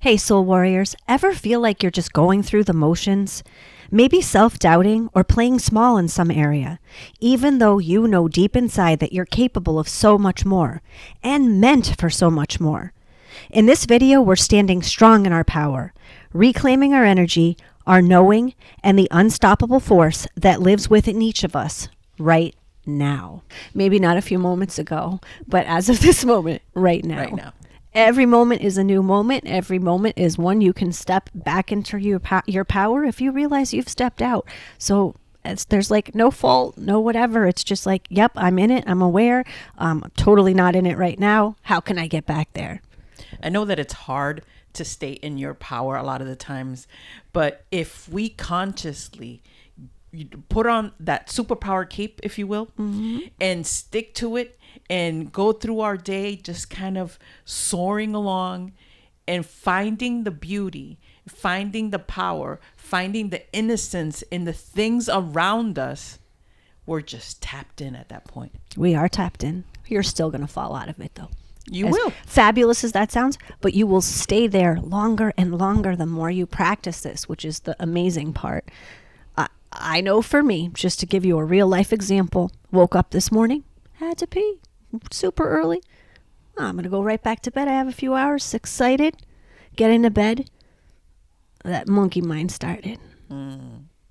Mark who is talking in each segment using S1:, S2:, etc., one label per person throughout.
S1: Hey, soul warriors, ever feel like you're just going through the motions? Maybe self-doubting or playing small in some area, even though you know deep inside that you're capable of so much more and meant for so much more. In this video, we're standing strong in our power, reclaiming our energy, our knowing, and the unstoppable force that lives within each of us right now. Maybe not a few moments ago, but as of this moment, right now.
S2: Right now.
S1: Every moment is a new moment. Every moment is one you can step back into your power if you realize you've stepped out. So there's like no fault, no whatever. It's just like, yep, I'm in it. I'm aware. I'm totally not in it right now. How can I get back there?
S2: I know that it's hard to stay in your power a lot of the times, but if we consciously put on that superpower cape, if you will, and stick to it and go through our day just kind of soaring along and finding the beauty, finding the power, finding the innocence in the things around us, we're just tapped in at that point.
S1: We are tapped in. You're still going to fall out of it though.
S2: You will.
S1: Fabulous as that sounds, but you will stay there longer and longer the more you practice this, which is the amazing part. I know for me, just to give you a real life example, woke up this morning, had to pee super early. I'm going to go right back to bed. I have a few hours, excited, get into bed. That monkey mind started.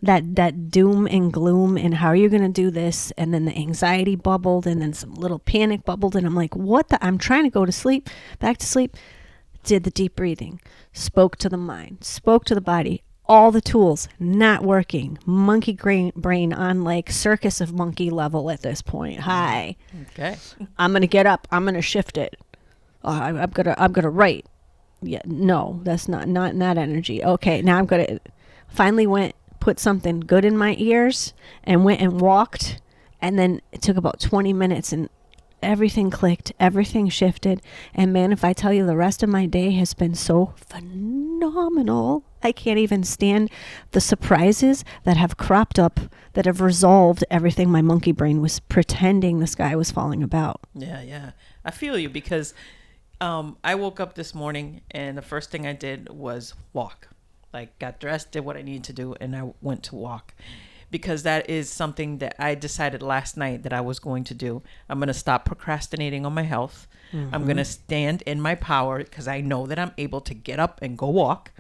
S1: That doom and gloom and how are you going to do this? And then the anxiety bubbled and then some little panic bubbled. And I'm like, I'm trying to go to sleep, back to sleep. Did the deep breathing, spoke to the mind, spoke to the body. All the tools not working. Monkey brain on like circus of monkey level at this point. Hi.
S2: Okay.
S1: I'm gonna get up. I'm gonna shift it. I'm gonna write. Yeah. No, that's not energy. Okay. Now I'm gonna finally put something good in my ears and went and walked. And then it took about 20 minutes and everything clicked, everything shifted. And man, if I tell you the rest of my day has been so phenomenal, I can't even stand the surprises that have cropped up that have resolved everything my monkey brain was pretending the sky was falling about.
S2: Yeah. I feel you because I woke up this morning and the first thing I did was walk. Like got dressed, did what I needed to do, and I went to walk. Because that is something that I decided last night that I was going to do. I'm going to stop procrastinating on my health. I'm going to stand in my power because I know that I'm able to get up and go walk.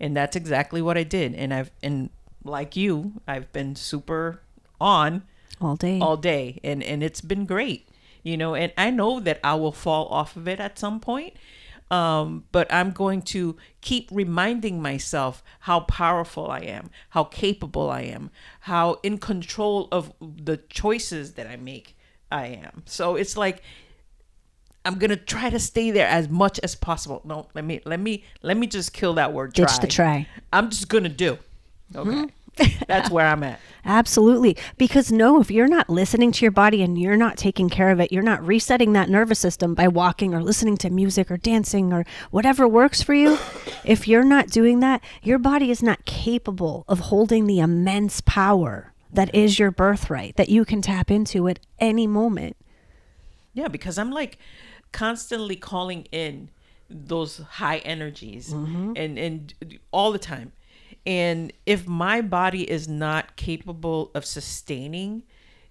S2: And that's exactly what I did. And like you, I've been super on
S1: all day.
S2: And it's been great, and I know that I will fall off of it at some point. But I'm going to keep reminding myself how powerful I am, how capable I am, how in control of the choices that I make I am. So it's like I'm gonna try to stay there as much as possible. No, let me just kill that word.
S1: Ditch the try.
S2: I'm just gonna do. Okay. That's where I'm at.
S1: Absolutely. Because if you're not listening to your body and you're not taking care of it, you're not resetting that nervous system by walking or listening to music or dancing or whatever works for you. If you're not doing that, your body is not capable of holding the immense power that is your birthright that you can tap into at any moment.
S2: Yeah, because I'm like constantly calling in those high energies and all the time. And if my body is not capable of sustaining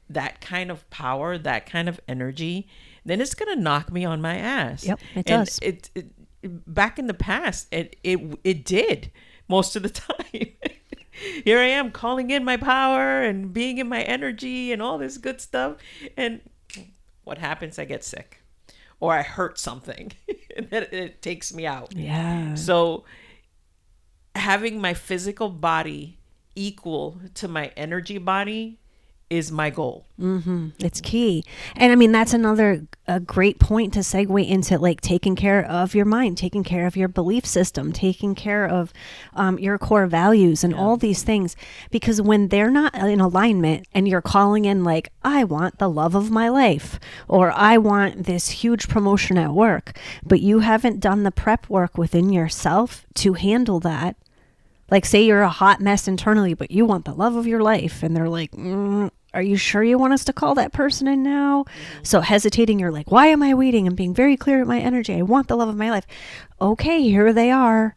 S2: that kind of power, that kind of energy, then it's going to knock me on my ass.
S1: Yep, it does.
S2: It back in the past, it did most of the time. Here I am calling in my power and being in my energy and all this good stuff. And what happens? I get sick or I hurt something and then it takes me out.
S1: Yeah.
S2: So having my physical body equal to my energy body is my goal.
S1: It's key. And I mean, that's a great point to segue into like taking care of your mind, taking care of your belief system, taking care of your core values and all these things. Because when they're not in alignment and you're calling in like, I want the love of my life, or I want this huge promotion at work, but you haven't done the prep work within yourself to handle that. Like say you're a hot mess internally, but you want the love of your life. And they're like, Are you sure you want us to call that person in now? So hesitating, you're like, why am I waiting? And being very clear with my energy. I want the love of my life. Okay, here they are.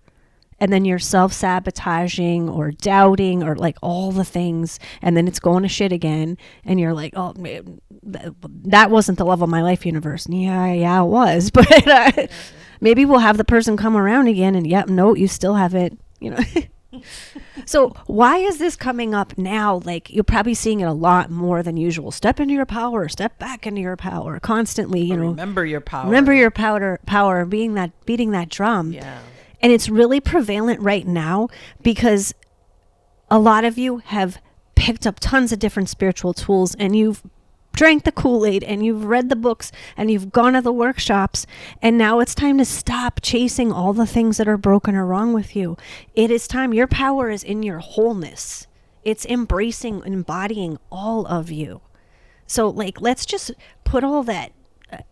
S1: And then you're self-sabotaging or doubting or like all the things. And then it's going to shit again. And you're like, oh, man, that wasn't the love of my life, universe. Yeah, it was. But maybe we'll have the person come around again. And yep, no, you still haven't, you know. So why is this coming up now? Like, you're probably seeing it a lot more than usual. Step into your power, step back into your power constantly, you know.
S2: Remember your power.
S1: Remember your power, beating that drum.
S2: Yeah.
S1: And it's really prevalent right now because a lot of you have picked up tons of different spiritual tools and you've drank the Kool-Aid and you've read the books and you've gone to the workshops, and now it's time to stop chasing all the things that are broken or wrong with you. It is time. Your power is in your wholeness. It's embracing, embodying all of you. So like, let's just put all that.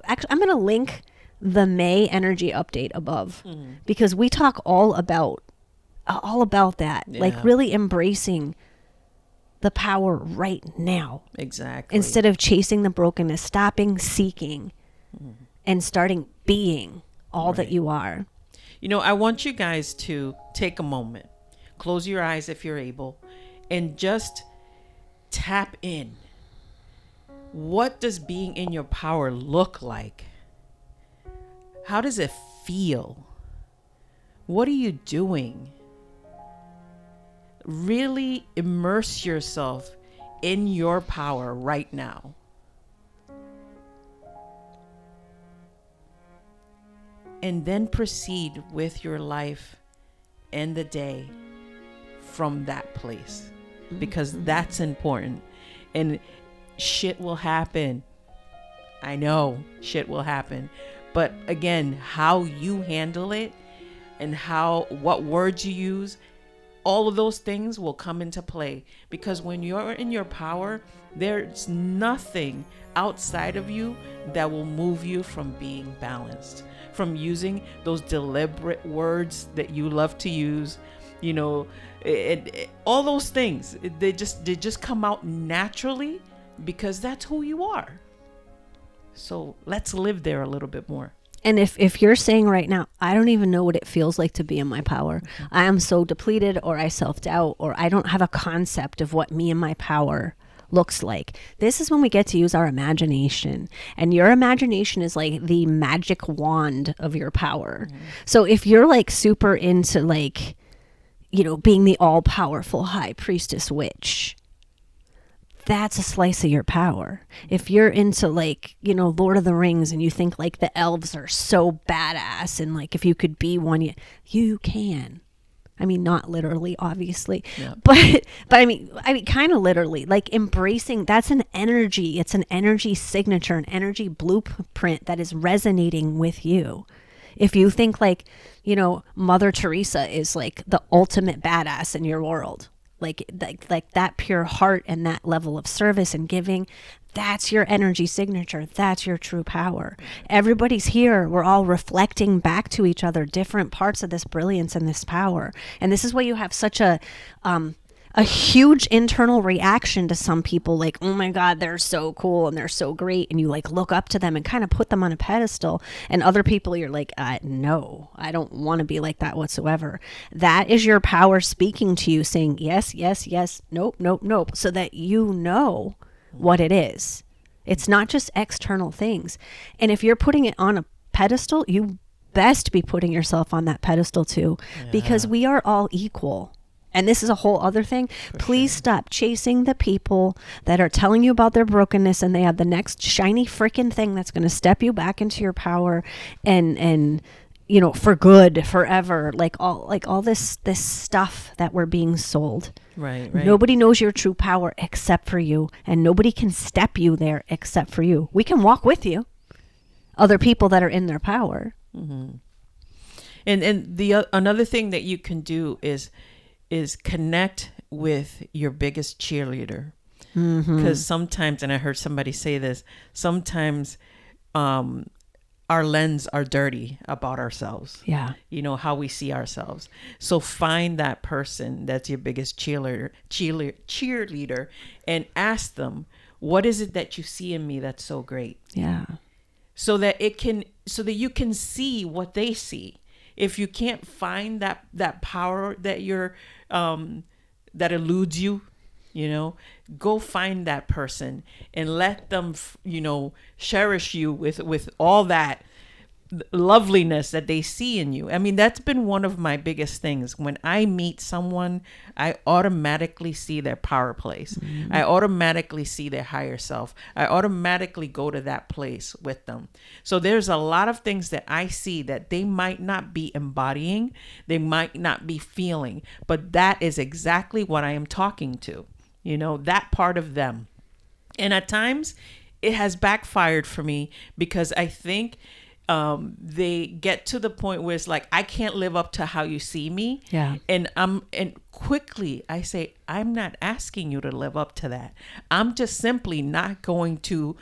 S1: Actually, I'm going to link the May energy update above because we talk all about that.
S2: Yeah.
S1: Like really embracing the power right now.
S2: Exactly.
S1: Instead of chasing the brokenness, stopping seeking and starting being all that you are.
S2: You know, I want you guys to take a moment, close your eyes if you're able, and just tap in. What does being in your power look like? How does it feel? What are you doing? Really immerse yourself in your power right now. And then proceed with your life and the day from that place, because that's important. And shit will happen. I know shit will happen. But again, how you handle it and what words you use, all of those things will come into play, because when you're in your power, there's nothing outside of you that will move you from being balanced, from using those deliberate words that you love to use, you know, all those things, they just come out naturally because that's who you are. So let's live there a little bit more.
S1: And if you're saying right now, I don't even know what it feels like to be in my power. I am so depleted, or I self-doubt, or I don't have a concept of what me and my power looks like. This is when we get to use our imagination. And your imagination is like the magic wand of your power. So if you're like super into like, you know, being the all-powerful high priestess witch, that's a slice of your power. If you're into like, you know, Lord of the Rings and you think like the elves are so badass and like if you could be one, you can. I mean, not literally, obviously, but I mean, kind of literally, like embracing, that's an energy. It's an energy signature, an energy blueprint that is resonating with you. If you think like, you know, Mother Teresa is like the ultimate badass in your world, like that pure heart and that level of service and giving, that's your energy signature. That's your true power. Everybody's here. We're all reflecting back to each other different parts of this brilliance and this power. And this is why you have such a huge internal reaction to some people, like, oh my God, they're so cool and they're so great. And you like look up to them and kind of put them on a pedestal. And other people, you're like, no, I don't want to be like that whatsoever. That is your power speaking to you, saying yes, yes, yes, nope, nope, nope, so that you know what it is. It's not just external things. And if you're putting it on a pedestal, you best be putting yourself on that pedestal too, because we are all equal. And this is a whole other thing. Please stop chasing the people that are telling you about their brokenness and they have the next shiny freaking thing that's going to step you back into your power and you know, for good, forever, like all this stuff that we're being sold.
S2: Right.
S1: Nobody knows your true power except for you, and nobody can step you there except for you. We can walk with you, other people that are in their power.
S2: Mm-hmm. And the another thing that you can do is connect with your biggest cheerleader. Because sometimes, and I heard somebody say this, sometimes our lens are dirty about ourselves.
S1: Yeah.
S2: You know, how we see ourselves. So find that person that's your biggest cheerleader, and ask them, what is it that you see in me that's so great?
S1: Yeah.
S2: So that you can see what they see. If you can't find that power that that eludes you, you know, go find that person and let them, cherish you with all that loveliness that they see in you. I mean, that's been one of my biggest things. When I meet someone, I automatically see their power place. Mm-hmm. I automatically see their higher self. I automatically go to that place with them. So there's a lot of things that I see that they might not be embodying, they might not be feeling, but that is exactly what I am talking to, that part of them. And at times it has backfired for me, because I think they get to the point where it's like, I can't live up to how you see me.
S1: Yeah.
S2: And quickly I say, I'm not asking you to live up to that. I'm just simply not going to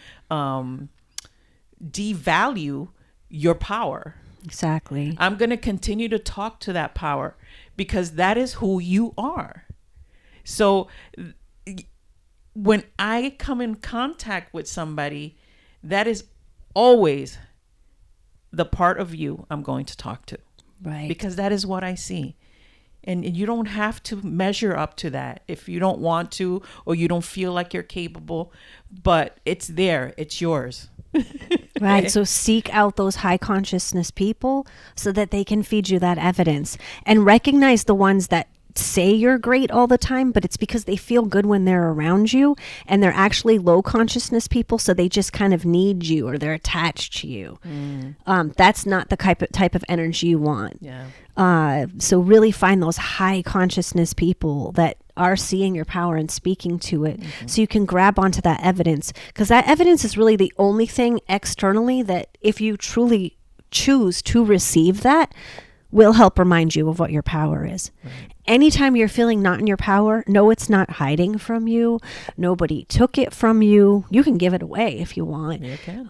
S2: devalue your power.
S1: Exactly.
S2: I'm going to continue to talk to that power, because that is who you are. So when I come in contact with somebody, that is always the part of you I'm going to talk to.
S1: Right.
S2: Because that is what I see. And you don't have to measure up to that if you don't want to, or you don't feel like you're capable, but it's there. It's yours.
S1: Right. So seek out those high consciousness people so that they can feed you that evidence, and recognize the ones that say you're great all the time, but it's because they feel good when they're around you, and they're actually low consciousness people. So they just kind of need you, or they're attached to you. That's not the type of energy you want.
S2: Yeah.
S1: So really find those high consciousness people that are seeing your power and speaking to it, so you can grab onto that evidence, because that evidence is really the only thing externally that, if you truly choose to receive that, will help remind you of what your power is. Right. Anytime you're feeling not in your power, no, it's not hiding from you. Nobody took it from you. You can give it away if you want.
S2: You can.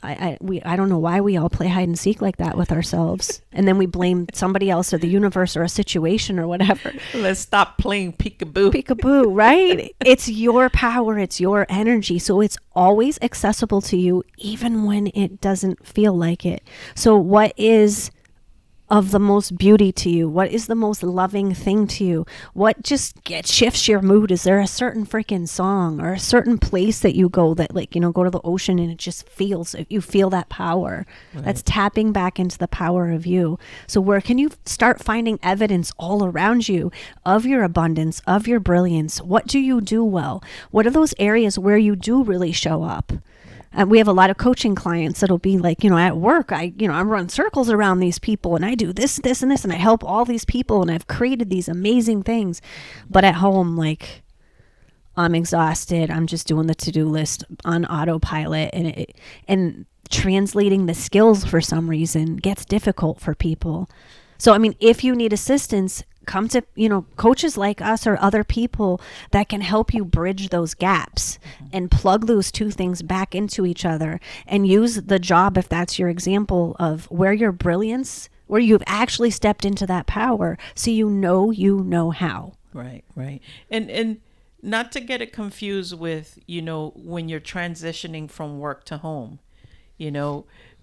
S1: I don't know why we all play hide and seek like that with ourselves, and then we blame somebody else or the universe or a situation or whatever.
S2: Let's stop playing peekaboo.
S1: Peekaboo, right? It's your power, it's your energy, so it's always accessible to you, even when it doesn't feel like it. So what is of the most beauty to you? What is the most loving thing to you? What just shifts your mood? Is there a certain freaking song or a certain place that you go that, like, go to the ocean and it just feels, you feel that power? Right. That's tapping back into the power of you. So where can you start finding evidence all around you of your abundance, of your brilliance? What do you do well? What are those areas where you do really show up? And we have a lot of coaching clients that'll be like, at work, I run circles around these people, and I do this, and this, and I help all these people, and I've created these amazing things. But at home, like, I'm exhausted. I'm just doing the to-do list on autopilot, and translating the skills for some reason gets difficult for people. So, I mean, if you need assistance, come to, coaches like us or other people that can help you bridge those gaps and plug those two things back into each other, and use the job, if that's your example, of where your brilliance, where you've actually stepped into that power, so you know how.
S2: Right. And not to get it confused with, when you're transitioning from work to home,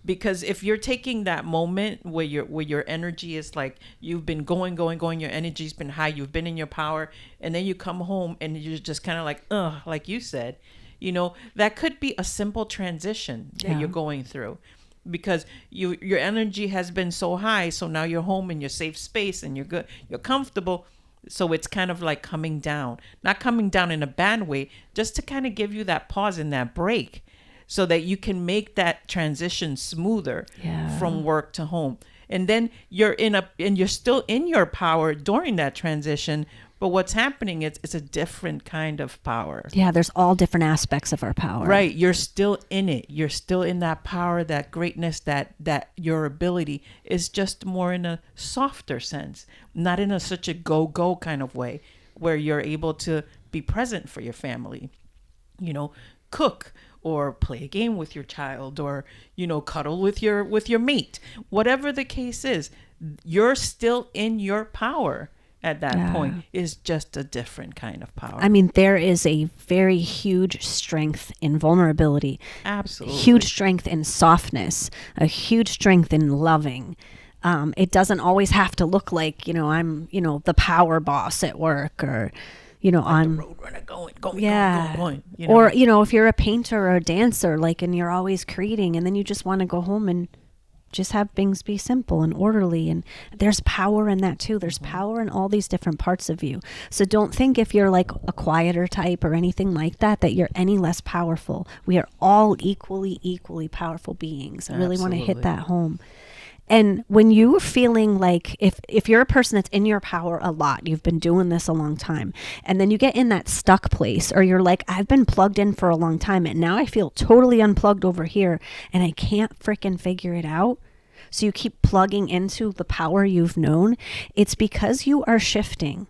S2: because if you're taking that moment where your energy is like, you've been going, your energy's been high, you've been in your power, and then you come home and you're just kind of like, like you said, that could be a simple transition that you're going through, because your energy has been so high. So now you're home in your safe space and you're good, you're comfortable. So it's kind of like coming down, not coming down in a bad way, just to kind of give you that pause and that break, so that you can make that transition smoother from work to home. And then you're still in your power during that transition, but what's happening is it's a different kind of power.
S1: Yeah, there's all different aspects of our power.
S2: Right, you're still in it. You're still in that power, that greatness, that your ability is just more in a softer sense, not in such a go kind of way, where you're able to be present for your family, cook, or play a game with your child, or cuddle with your mate. Whatever the case is, you're still in your power at that point. Is just a different kind of power.
S1: I mean, there is a very huge strength in vulnerability.
S2: Absolutely.
S1: Huge strength in softness, a huge strength in loving. It doesn't always have to look like, I'm, the power boss at work, or, I'm
S2: the road runner going,
S1: yeah.
S2: going.
S1: Or, if you're a painter or a dancer, like, and you're always creating, and then you just want to go home and just have things be simple and orderly. And there's power in that too. There's power in all these different parts of you. So don't think if you're like a quieter type or anything like that, that you're any less powerful. We are all equally powerful beings. I really want to hit that home. And when you're feeling like, if you're a person that's in your power a lot, you've been doing this a long time, and then you get in that stuck place, or you're like, I've been plugged in for a long time, and now I feel totally unplugged over here, and I can't freaking figure it out. So you keep plugging into the power you've known. It's because you are shifting.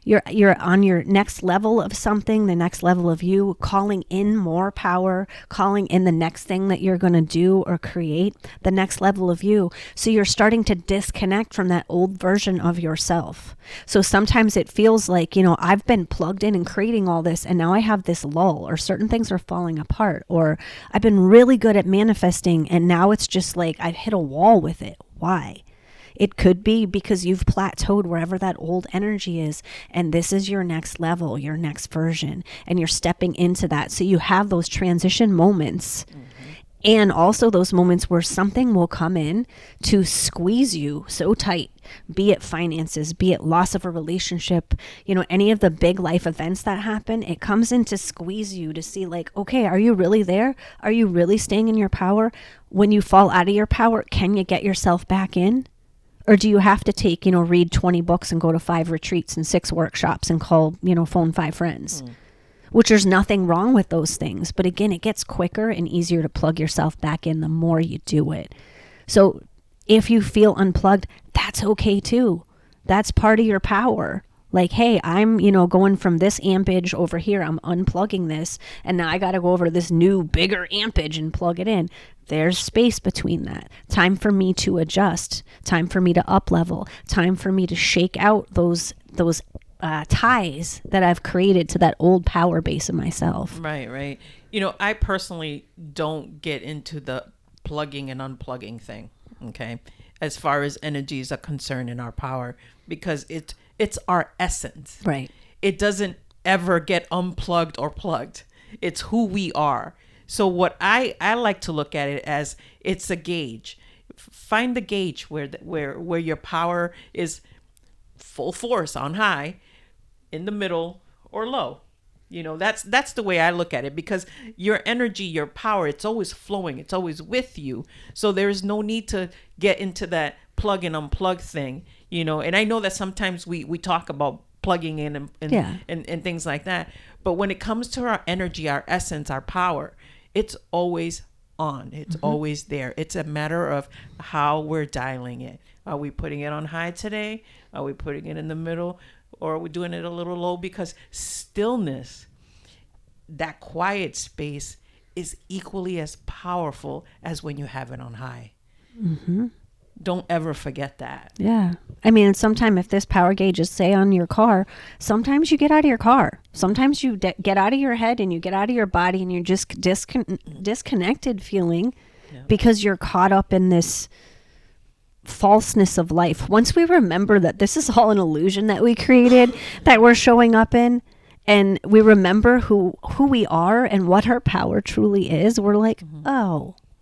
S1: You're on your next level of something, the next level of you, calling in more power, calling in the next thing that you're going to do or create, the next level of you. So you're starting to disconnect from that old version of yourself. So sometimes it feels like, I've been plugged in and creating all this, and now I have this lull, or certain things are falling apart, or I've been really good at manifesting, and now it's just like I've hit a wall with it. Why? It could be because you've plateaued wherever that old energy is, and this is your next level, your next version, and you're stepping into that. So you have those transition moments, and also those moments where something will come in to squeeze you so tight, be it finances, be it loss of a relationship, any of the big life events that happen. It comes in to squeeze you to see like, okay, are you really there? Are you really staying in your power? When you fall out of your power, can you get yourself back in? Or do you have to take, read 20 books and go to 5 retreats and 6 workshops and call, phone 5 friends? Which there's nothing wrong with those things. But again, it gets quicker and easier to plug yourself back in the more you do it. So if you feel unplugged, that's okay too. That's part of your power. Like, hey, I'm, going from this ampage over here. I'm unplugging this. And now I got to go over to this new, bigger ampage and plug it in. There's space between that. Time for me to adjust. Time for me to up level. Time for me to shake out those ties that I've created to that old power base of myself.
S2: Right. I personally don't get into the plugging and unplugging thing, okay, as far as energies are concerned in our power, because it's our essence.
S1: Right.
S2: It doesn't ever get unplugged or plugged. It's who we are. So what I like to look at it as, it's a gauge. Find the gauge where your power is full force on high, in the middle, or low. That's the way I look at it, because your energy, your power, it's always flowing. It's always with you. So there's no need to get into that plug and unplug thing, and I know that sometimes we talk about plugging in and things like that. But when it comes to our energy, our essence, our power, it's always on. It's always there. It's a matter of how we're dialing it. Are we putting it on high today? Are we putting it in the middle? Or are we doing it a little low? Because stillness, that quiet space, is equally as powerful as when you have it on high. Don't ever forget that.
S1: Yeah. I mean, sometimes if this power gauge is, say, on your car, sometimes you get out of your car. Sometimes you get out of your head and you get out of your body, and you're just disconnected feeling because you're caught up in this falseness of life. Once we remember that this is all an illusion that we created, that we're showing up in, and we remember who we are and what our power truly is, we're like,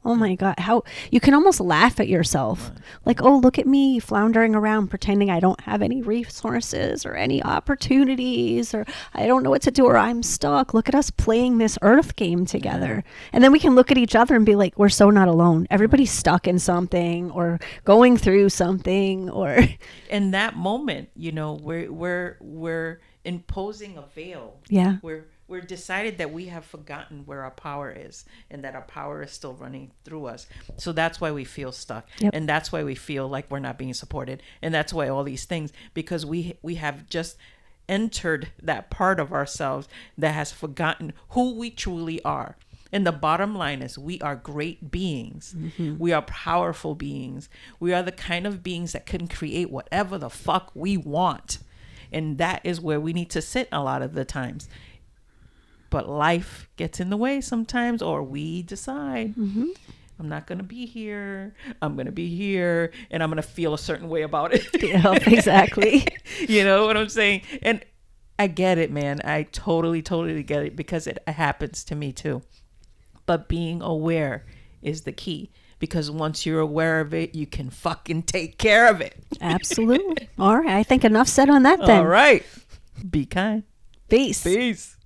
S1: oh my God, how you can almost laugh at yourself. Like, oh, look at me floundering around pretending I don't have any resources or any opportunities, or I don't know what to do, or I'm stuck. Look at us playing this earth game together. And then we can look at each other and be like, we're so not alone. Everybody's stuck in something or going through something, or
S2: in that moment, we're imposing a veil.
S1: Yeah.
S2: We're decided that we have forgotten where our power is, and that our power is still running through us. So that's why we feel stuck.
S1: Yep.
S2: And that's why we feel like we're not being supported. And that's why all these things, because we have just entered that part of ourselves that has forgotten who we truly are. And the bottom line is we are great beings. We are powerful beings. We are the kind of beings that can create whatever the fuck we want. And that is where we need to sit a lot of the times. But life gets in the way sometimes, or we decide, I'm not going to be here. I'm going to be here, and I'm going to feel a certain way about it.
S1: Yeah, exactly.
S2: You know what I'm saying? And I get it, man. I totally get it, because it happens to me too. But being aware is the key, because once you're aware of it, you can fucking take care of it.
S1: Absolutely. All right. I think enough said on that then.
S2: All right. Be kind.
S1: Peace.
S2: Peace.